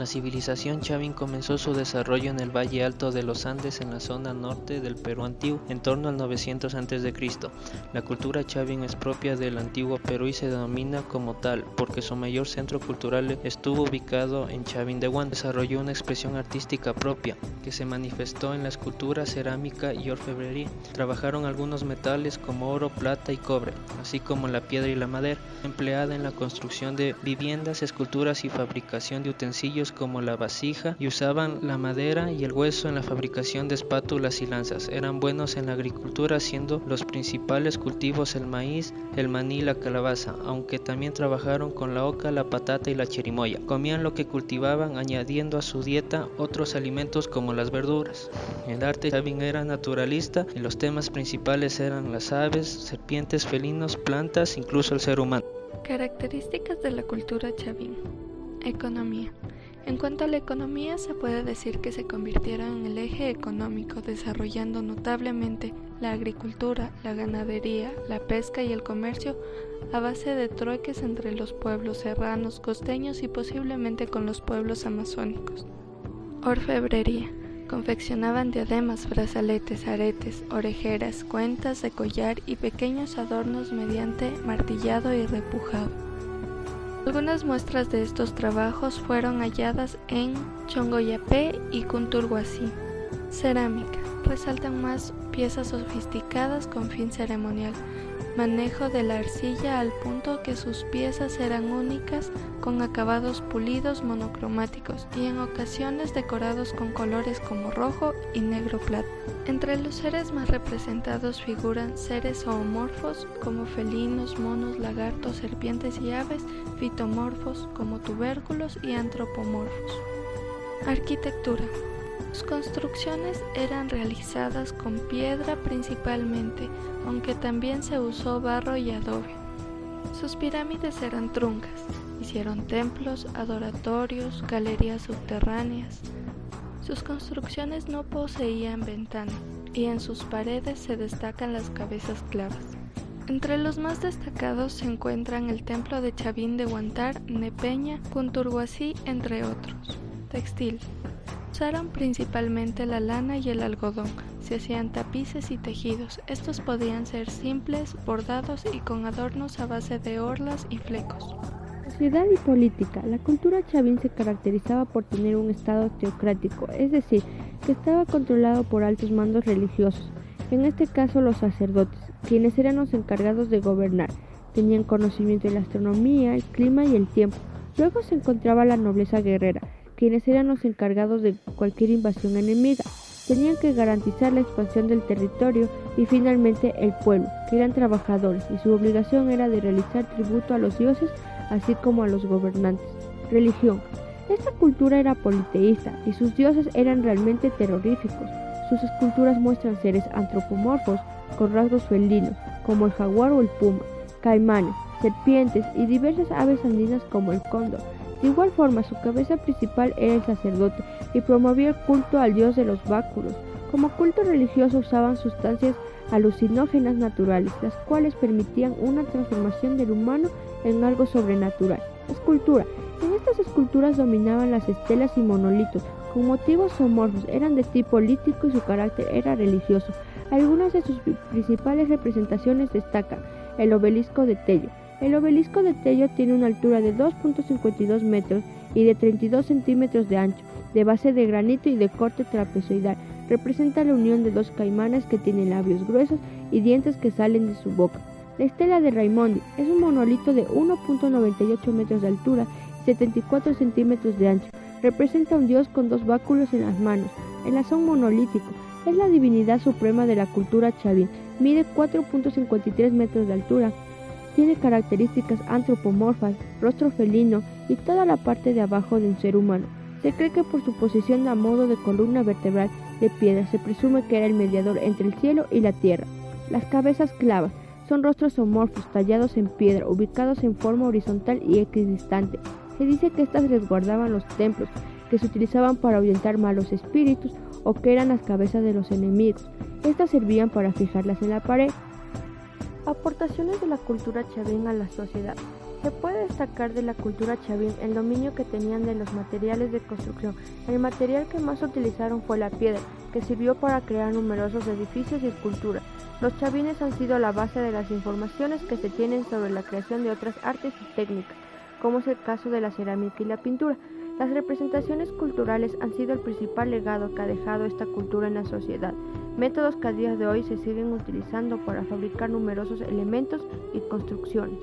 La civilización Chavin comenzó su desarrollo en el Valle Alto de los Andes en la zona norte del Perú antiguo, en torno al 900 a.C. La cultura Chavin es propia del antiguo Perú y se denomina como tal, porque su mayor centro cultural estuvo ubicado en Chavin de Huanta. Desarrolló una expresión artística propia, que se manifestó en la escultura, cerámica y orfebrería. Trabajaron algunos metales como oro, plata y cobre, así como la piedra y la madera, empleada en la construcción de viviendas, esculturas y fabricación de utensilios como la vasija, y usaban la madera y el hueso en la fabricación de espátulas y lanzas. Eran buenos en la agricultura, siendo los principales cultivos el maíz, el maní y la calabaza, aunque también trabajaron con la oca, la patata y la chirimoya. Comían lo que cultivaban, añadiendo a su dieta otros alimentos como las verduras. El arte Chavin era naturalista y los temas principales eran las aves, serpientes, felinos, plantas, incluso el ser humano. Características de la cultura Chavin. Economía. En cuanto a la economía, se puede decir que se convirtieron en el eje económico, desarrollando notablemente la agricultura, la ganadería, la pesca y el comercio a base de trueques entre los pueblos serranos, costeños y posiblemente con los pueblos amazónicos. Orfebrería. Confeccionaban diademas, brazaletes, aretes, orejeras, cuentas de collar y pequeños adornos mediante martillado y repujado. Algunas muestras de estos trabajos fueron halladas en Chongoyapé y Cunturhuací. Cerámica. Resaltan más piezas sofisticadas con fin ceremonial. Manejo de la arcilla al punto que sus piezas eran únicas, con acabados pulidos monocromáticos y en ocasiones decorados con colores como rojo y negro plata. Entre los seres más representados figuran seres zoomorfos como felinos, monos, lagartos, serpientes y aves, fitomorfos como tubérculos y antropomorfos. Arquitectura. Sus construcciones eran realizadas con piedra principalmente, aunque también se usó barro y adobe. Sus pirámides eran truncas. Hicieron templos, adoratorios, galerías subterráneas. Sus construcciones no poseían ventanas y en sus paredes se destacan las cabezas clavas. Entre los más destacados se encuentran el templo de Chavin de Huantar, Nepeña, Cunturhuací, entre otros. Textil. Usaron principalmente la lana y el algodón. Se hacían tapices y tejidos. Estos podían ser simples, bordados y con adornos a base de orlas y flecos. Sociedad y política. La cultura Chavin se caracterizaba por tener un estado teocrático, es decir, que estaba controlado por altos mandos religiosos, en este caso los sacerdotes, quienes eran los encargados de gobernar. Tenían conocimiento de la astronomía, el clima y el tiempo. Luego se encontraba la nobleza guerrera, quienes eran los encargados de cualquier invasión enemiga. Tenían que garantizar la expansión del territorio y finalmente el pueblo, que eran trabajadores y su obligación era de realizar tributo a los dioses así como a los gobernantes. Religión. Esta cultura era politeísta y sus dioses eran realmente terroríficos. Sus esculturas muestran seres antropomorfos con rasgos felinos, como el jaguar o el puma, caimanes, serpientes y diversas aves andinas como el cóndor. De igual forma, su cabeza principal era el sacerdote y promovía el culto al dios de los báculos. Como culto religioso usaban sustancias alucinógenas naturales, las cuales permitían una transformación del humano en algo sobrenatural. Escultura. En estas esculturas dominaban las estelas y monolitos, con motivos zoomorfos, eran de tipo lítico y su carácter era religioso. Algunas de sus principales representaciones destacan el obelisco de Tello. El obelisco de Tello tiene una altura de 2.52 metros y de 32 centímetros de ancho, de base de granito y de corte trapezoidal. Representa la unión de dos caimanes que tienen labios gruesos y dientes que salen de su boca. La estela de Raimondi es un monolito de 1.98 metros de altura y 74 centímetros de ancho. Representa a un dios con dos báculos en las manos. El asón monolítico es la divinidad suprema de la cultura Chavin. Mide 4.53 metros de altura. Tiene características antropomorfas, rostro felino y toda la parte de abajo de un ser humano. Se cree que por su posición a modo de columna vertebral de piedra se presume que era el mediador entre el cielo y la tierra. Las cabezas clavas son rostros zoomorfos tallados en piedra, ubicados en forma horizontal y equidistante. Se dice que estas resguardaban los templos, que se utilizaban para ahuyentar malos espíritus o que eran las cabezas de los enemigos. Estas servían para fijarlas en la pared. Aportaciones de la cultura Chavin a la sociedad. Se puede destacar de la cultura chavín el dominio que tenían de los materiales de construcción. El material que más utilizaron fue la piedra, que sirvió para crear numerosos edificios y esculturas. Los chavines han sido la base de las informaciones que se tienen sobre la creación de otras artes y técnicas, como es el caso de la cerámica y la pintura. Las representaciones culturales han sido el principal legado que ha dejado esta cultura en la sociedad, métodos que a día de hoy se siguen utilizando para fabricar numerosos elementos y construcciones.